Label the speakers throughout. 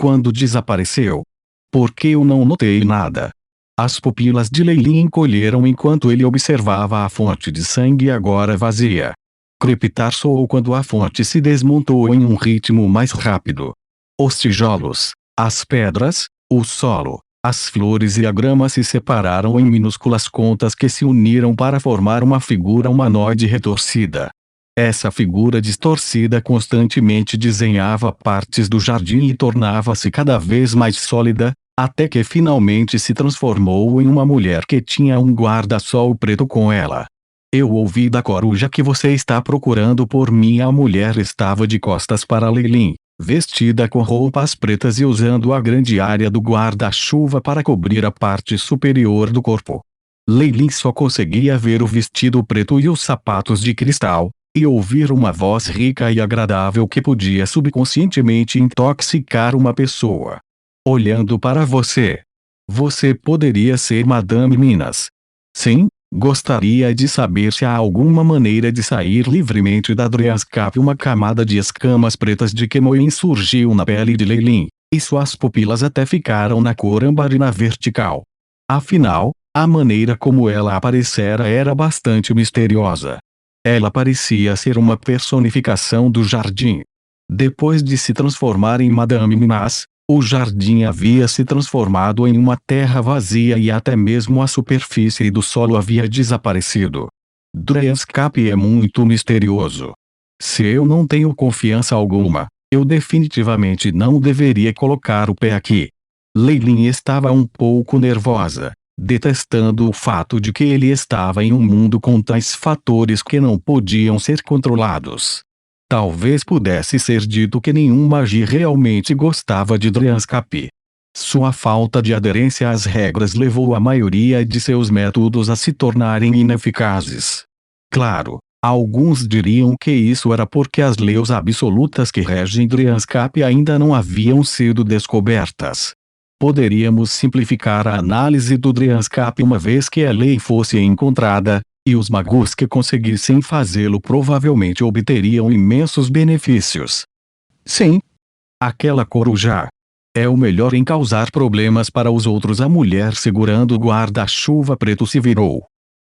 Speaker 1: Quando desapareceu? Por que eu não notei nada? As pupilas de Leilin encolheram enquanto ele observava a fonte de sangue agora vazia. Crepitar soou quando a fonte se desmontou em um ritmo mais rápido. Os tijolos, as pedras, o solo, as flores e a grama se separaram em minúsculas contas que se uniram para formar uma figura humanoide retorcida. Essa figura distorcida constantemente desenhava partes do jardim e tornava-se cada vez mais sólida, até que finalmente se transformou em uma mulher que tinha um guarda-sol preto com ela. Eu ouvi da coruja que você está procurando por mim. A mulher estava de costas para Leilin, vestida com roupas pretas e usando a grande área do guarda-chuva para cobrir a parte superior do corpo. Leilin só conseguia ver o vestido preto e os sapatos de cristal, e ouvir uma voz rica e agradável que podia subconscientemente intoxicar uma pessoa. Olhando para você. Você poderia ser Madame Minas. Sim? Gostaria de saber se há alguma maneira de sair livremente da Dreascap. Uma camada de escamas pretas de Kemoin surgiu na pele de Leilin, e suas pupilas até ficaram na cor âmbar e na vertical. Afinal, a maneira como ela aparecera era bastante misteriosa. Ela parecia ser uma personificação do jardim. Depois de se transformar em Madame Minas, o jardim havia se transformado em uma terra vazia e até mesmo a superfície do solo havia desaparecido. Dreascap é muito misterioso. Se eu não tenho confiança alguma, eu definitivamente não deveria colocar o pé aqui. Leilin estava um pouco nervosa, detestando o fato de que ele estava em um mundo com tais fatores que não podiam ser controlados. Talvez pudesse ser dito que nenhum magi realmente gostava de Dreascap. Sua falta de aderência às regras levou a maioria de seus métodos a se tornarem ineficazes. Claro, alguns diriam que isso era porque as leis absolutas que regem Dreascap ainda não haviam sido descobertas. Poderíamos simplificar a análise do Dreascap uma vez que a lei fosse encontrada, e os magos que conseguissem fazê-lo provavelmente obteriam imensos benefícios. Sim. Aquela coruja é o melhor em causar problemas para os outros. A mulher segurando o guarda-chuva preto se virou.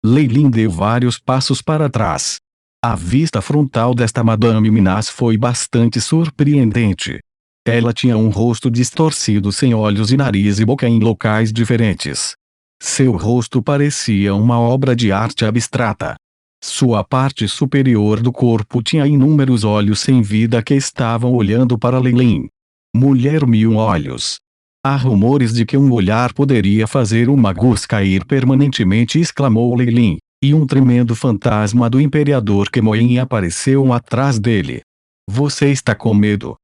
Speaker 1: Leilin deu vários passos para trás. A vista frontal desta Madame Minas foi bastante surpreendente. Ela tinha um rosto distorcido sem olhos e nariz e boca em locais diferentes. Seu rosto parecia uma obra de arte abstrata. Sua parte superior do corpo tinha inúmeros olhos sem vida que estavam olhando para Leilin. Mulher mil olhos. Há rumores de que um olhar poderia fazer um magus cair permanentemente, exclamou Leilin, e um tremendo fantasma do imperador Kemoin apareceu atrás dele. Você está com medo?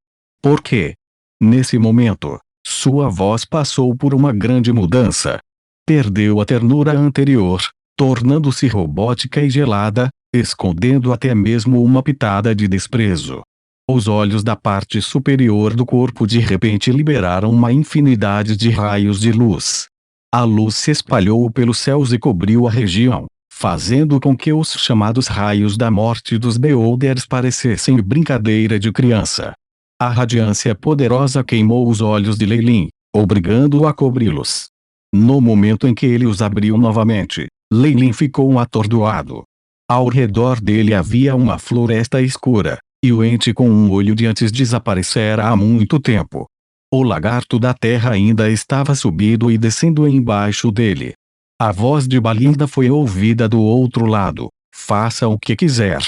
Speaker 1: Por quê? Nesse momento, sua voz passou por uma grande mudança. Perdeu a ternura anterior, tornando-se robótica e gelada, escondendo até mesmo uma pitada de desprezo. Os olhos da parte superior do corpo de repente liberaram uma infinidade de raios de luz. A luz se espalhou pelos céus e cobriu a região, fazendo com que os chamados raios da morte dos Beholders parecessem brincadeira de criança. A radiância poderosa queimou os olhos de Leilin, obrigando-o a cobri-los. No momento em que ele os abriu novamente, Leilin ficou atordoado. Ao redor dele havia uma floresta escura, e o ente com um olho de antes desaparecera há muito tempo. O lagarto da terra ainda estava subindo e descendo embaixo dele. A voz de Balinda foi ouvida do outro lado: faça o que quiser.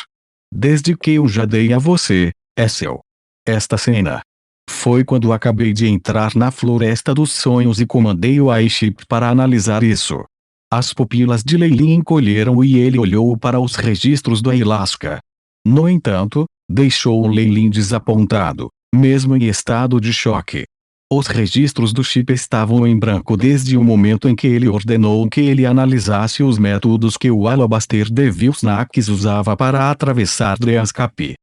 Speaker 1: Desde que eu já dei a você, é seu. Esta cena foi quando acabei de entrar na Floresta dos Sonhos e comandei o airship para analisar isso. As pupilas de Leilin encolheram e ele olhou para os registros do Alaska. No entanto, deixou Leilin desapontado, mesmo em estado de choque. Os registros do chip estavam em branco desde o momento em que ele ordenou que ele analisasse os métodos que o Alabaster de Vilsnax usava para atravessar Dreascap.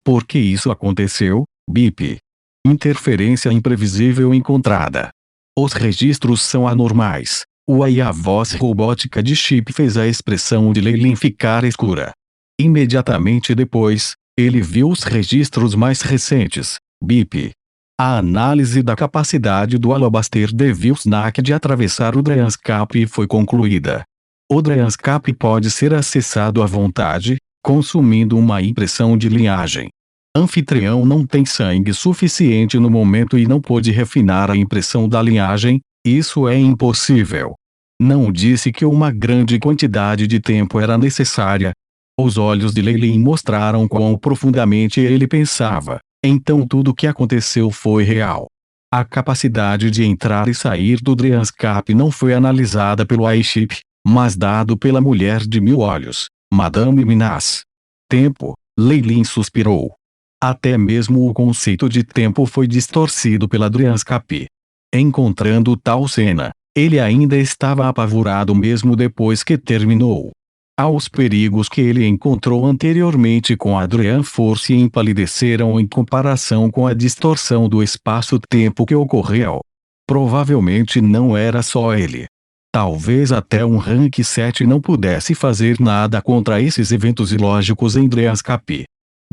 Speaker 1: Por que isso aconteceu, Bip? Interferência imprevisível encontrada. Os registros são anormais. A voz robótica de Chip fez a expressão de Leilin ficar escura. Imediatamente depois, ele viu os registros mais recentes, Bip. A análise da capacidade do Alabaster Devilsnack de atravessar o Dreanscape foi concluída. O Dreanscape pode ser acessado à vontade, consumindo uma impressão de linhagem. Anfitrião não tem sangue suficiente no momento e não pôde refinar a impressão da linhagem, isso é impossível. Não disse que uma grande quantidade de tempo era necessária. Os olhos de Leilin mostraram quão profundamente ele pensava. Então tudo o que aconteceu foi real. A capacidade de entrar e sair do Dreanscape não foi analisada pelo Aiship, mas dado pela mulher de 1000 olhos, Madame Minas. Tempo, Leilin suspirou. Até mesmo o conceito de tempo foi distorcido pela Dreanscape. Encontrando tal cena, ele ainda estava apavorado mesmo depois que terminou. Aos perigos que ele encontrou anteriormente com a Dream Force empalideceram em comparação com a distorção do espaço-tempo que ocorreu. Provavelmente não era só ele. Talvez até um Rank 7 não pudesse fazer nada contra esses eventos ilógicos em Dreanscape.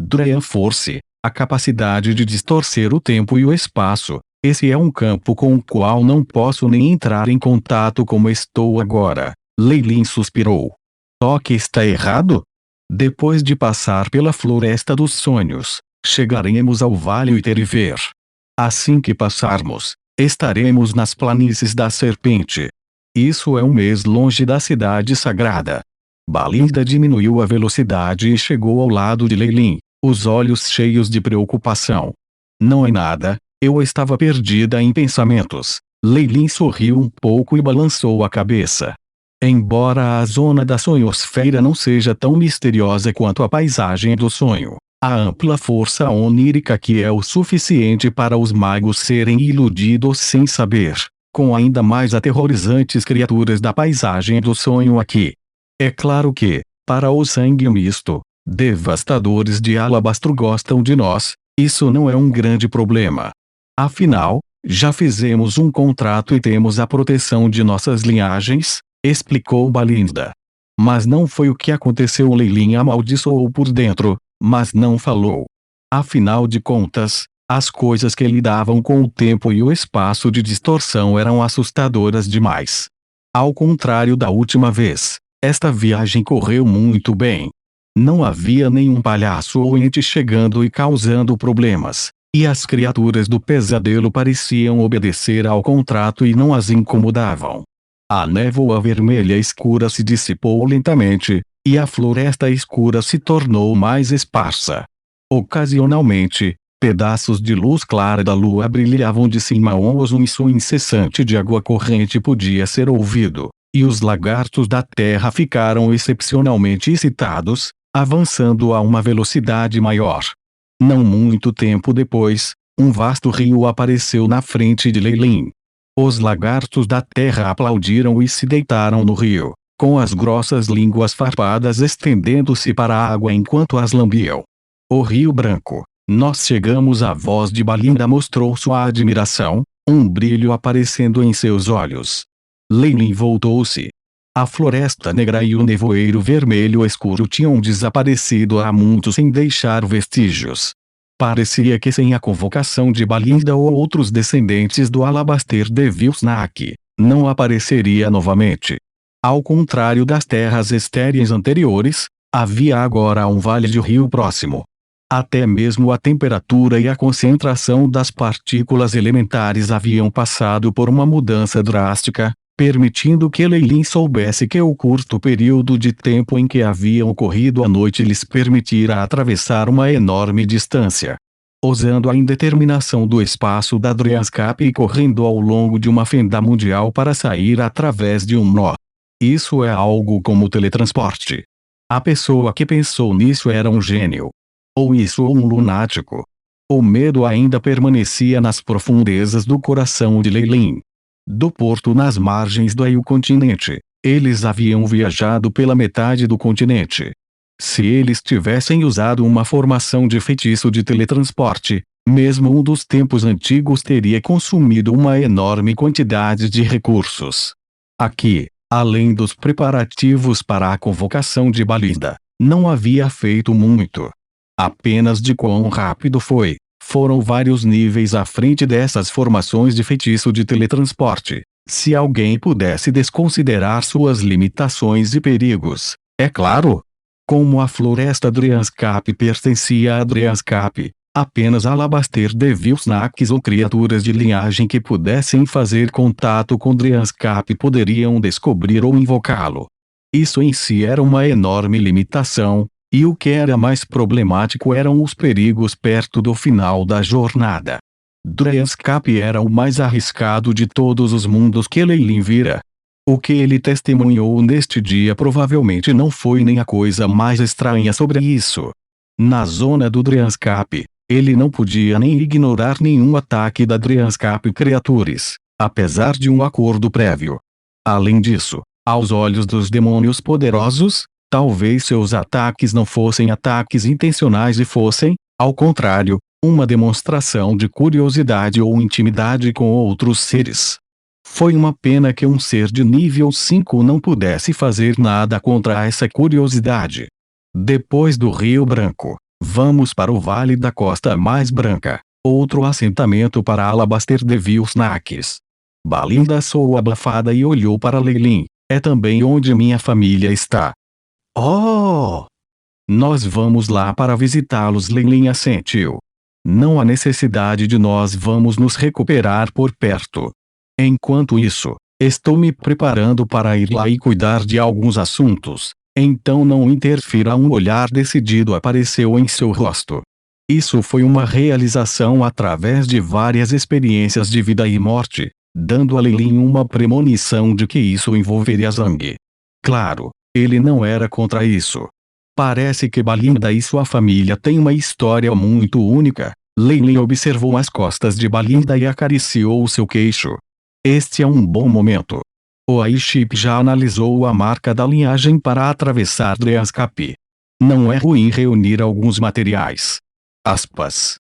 Speaker 1: Dream Force, a capacidade de distorcer o tempo e o espaço, esse é um campo com o qual não posso nem entrar em contato como estou agora. Leilin suspirou. Só que está errado? Depois de passar pela Floresta dos Sonhos, chegaremos ao Vale Iteriver. Assim que passarmos, estaremos nas planícies da Serpente. Isso é um mês longe da cidade sagrada. Balinda diminuiu a velocidade e chegou ao lado de Leilin, os olhos cheios de preocupação. Não é nada, eu estava perdida em pensamentos. Leilin sorriu um pouco e balançou a cabeça. Embora a zona da sonhosfera não seja tão misteriosa quanto a paisagem do sonho, a ampla força onírica que é o suficiente para os magos serem iludidos sem saber, com ainda mais aterrorizantes criaturas da paisagem do sonho aqui. É claro que, para o sangue misto, devastadores de Alabastro gostam de nós, isso não é um grande problema. Afinal, já fizemos um contrato e temos a proteção de nossas linhagens, explicou Balinda. Mas não foi o que aconteceu. Leilin amaldiçoou por dentro, mas não falou. Afinal de contas, as coisas que lidavam com o tempo e o espaço de distorção eram assustadoras demais. Ao contrário da última vez, esta viagem correu muito bem. Não havia nenhum palhaço ou ente chegando e causando problemas, e as criaturas do pesadelo pareciam obedecer ao contrato e não as incomodavam. A névoa vermelha escura se dissipou lentamente, e a floresta escura se tornou mais esparsa. Ocasionalmente, pedaços de luz clara da lua brilhavam de cima onde um som incessante de água corrente podia ser ouvido, e os lagartos da terra ficaram excepcionalmente excitados, avançando a uma velocidade maior. Não muito tempo depois, um vasto rio apareceu na frente de Leilin. Os lagartos da terra aplaudiram e se deitaram no rio, com as grossas línguas farpadas estendendo-se para a água enquanto as lambiam. O Rio Branco. Nós chegamos. A voz de Balinda mostrou sua admiração, um brilho aparecendo em seus olhos. Leilin voltou-se. A floresta negra e o nevoeiro vermelho escuro tinham desaparecido há muito sem deixar vestígios. Parecia que sem a convocação de Balinda ou outros descendentes do Alabaster Devilsnack, não apareceria novamente. Ao contrário das terras estéreis anteriores, havia agora um vale de rio próximo. Até mesmo a temperatura e a concentração das partículas elementares haviam passado por uma mudança drástica, permitindo que Leilin soubesse que o curto período de tempo em que haviam ocorrido a noite lhes permitira atravessar uma enorme distância. Usando a indeterminação do espaço da Dreanscape e correndo ao longo de uma fenda mundial para sair através de um nó. Isso é algo como teletransporte. A pessoa que pensou nisso era um gênio. Ou isso ou um lunático. O medo ainda permanecia nas profundezas do coração de Leilin. Do porto nas margens do continente, eles haviam viajado pela metade do continente. Se eles tivessem usado uma formação de feitiço de teletransporte, mesmo um dos tempos antigos teria consumido uma enorme quantidade de recursos. Aqui, além dos preparativos para a convocação de Balinda, não havia feito muito. Apenas de quão rápido foi foram vários níveis à frente dessas formações de feitiço de teletransporte. Se alguém pudesse desconsiderar suas limitações e perigos, é claro. Como a floresta Dryanscap pertencia a Dryanscap, apenas Alabaster Devils Nax ou criaturas de linhagem que pudessem fazer contato com Dryanscap poderiam descobrir ou invocá-lo. Isso em si era uma enorme limitação, e o que era mais problemático eram os perigos perto do final da jornada. Dryanscap era o mais arriscado de todos os mundos que Leilin vira. O que ele testemunhou neste dia provavelmente não foi nem a coisa mais estranha sobre isso. Na zona do Dryanscap, ele não podia nem ignorar nenhum ataque da Dryanscap Creatures, apesar de um acordo prévio. Além disso, aos olhos dos demônios poderosos, talvez seus ataques não fossem ataques intencionais e fossem, ao contrário, uma demonstração de curiosidade ou intimidade com outros seres. Foi uma pena que um ser de nível 5 não pudesse fazer nada contra essa curiosidade. Depois do Rio Branco, vamos para o Vale da Costa Mais Branca, outro assentamento para Alabaster Devils Nax. Balinda soou abafada e olhou para Leilin. É também onde minha família está. Oh! Nós vamos lá para visitá-los, Leilin assentiu. Não há necessidade de nós vamos nos recuperar por perto. Enquanto isso, estou me preparando para ir lá e cuidar de alguns assuntos, então não interfira. Um olhar decidido apareceu em seu rosto. Isso foi uma realização através de várias experiências de vida e morte, dando a Leilin uma premonição de que isso envolveria Zhang. Claro, ele não era contra isso. Parece que Balinda e sua família têm uma história muito única. Leilin observou as costas de Balinda e acariciou o seu queixo. Este é um bom momento. O Aiship já analisou a marca da linhagem para atravessar Dryanscap. Não é ruim reunir alguns materiais. Aspas.